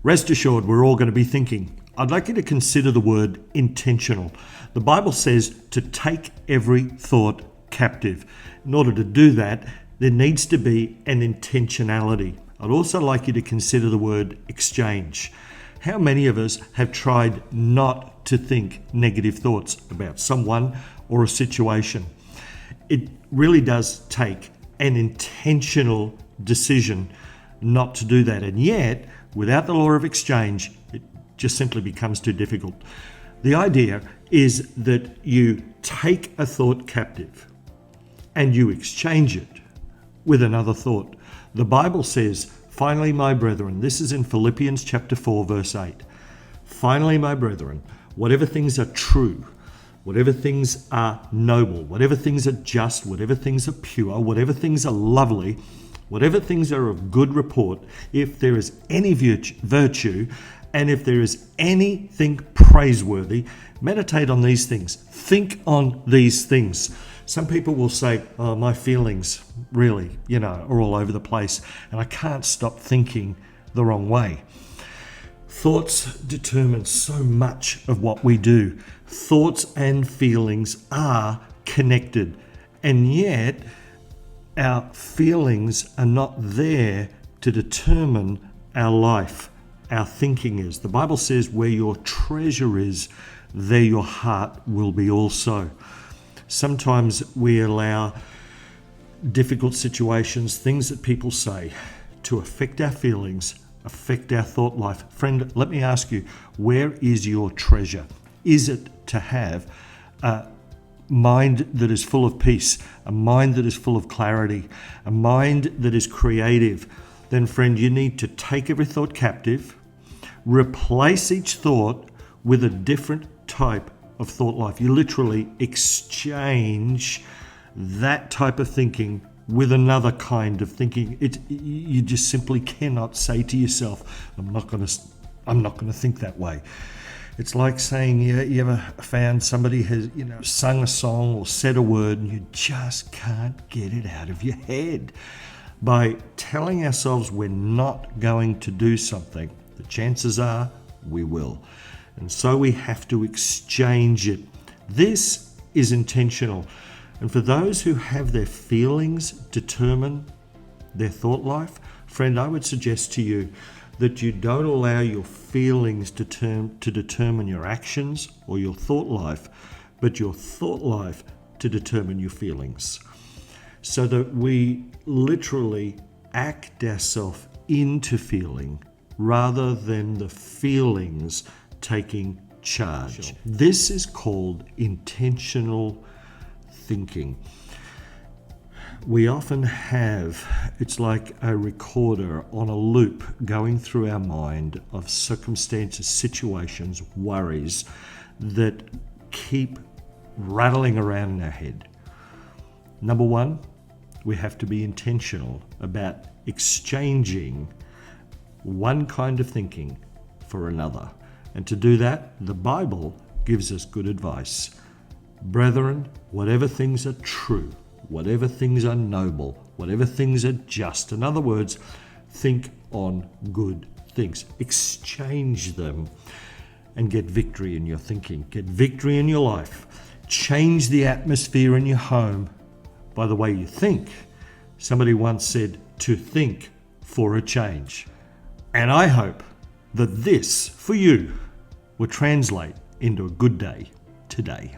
Rest assured, we're all going to be thinking. I'd like you to consider the word intentional. The Bible says to take every thought captive. In order to do that, there needs to be an intentionality. I'd also like you to consider the word exchange. How many of us have tried not to think negative thoughts about someone or a situation? It really does take an intentional decision not to do that. And yet, without the law of exchange, it just simply becomes too difficult. The idea is that you take a thought captive and you exchange it with another thought. The Bible says, finally, my brethren, this is in Philippians chapter 4, verse 8. Finally, my brethren, whatever things are true, whatever things are noble, whatever things are just, whatever things are pure, whatever things are lovely, whatever things are of good report, if there is any virtue, and if there is anything praiseworthy, meditate on these things. Think on these things. Some people will say, oh, my feelings really, are all over the place, and I can't stop thinking the wrong way. Thoughts determine so much of what we do. Thoughts and feelings are connected, and yet our feelings are not there to determine our life. Our thinking is. The Bible says where your treasure is, there your heart will be also. Sometimes we allow difficult situations, things that people say, to affect our feelings, affect our thought life. Friend, let me ask you, where is your treasure? Is it to have a mind that is full of peace, a mind that is full of clarity, a mind that is creative? Then, friend, you need to take every thought captive, replace each thought with a different type of thought life. You literally exchange that type of thinking with another kind of thinking. You just simply cannot say to yourself, I'm not going to think that way. It's like saying, you ever found somebody has, sung a song or said a word and you just can't get it out of your head. By telling ourselves we're not going to do something, the chances are we will. And so we have to exchange it. This is intentional. And for those who have their feelings determine their thought life, friend, I would suggest to you that you don't allow your feelings to determine your actions or your thought life, but your thought life to determine your feelings. So that we literally act ourselves into feeling rather than the feelings taking charge. This is called intentional thinking. We often have, it's like a recorder on a loop going through our mind of circumstances, situations, worries that keep rattling around in our head. Number one, we have to be intentional about exchanging one kind of thinking for another. And to do that, the Bible gives us good advice. Brethren, whatever things are true, whatever things are noble, whatever things are just. In other words, think on good things. Exchange them and get victory in your thinking. Get victory in your life. Change the atmosphere in your home by the way you think. Somebody once said to think for a change. And I hope that this, for you, will translate into a good day today.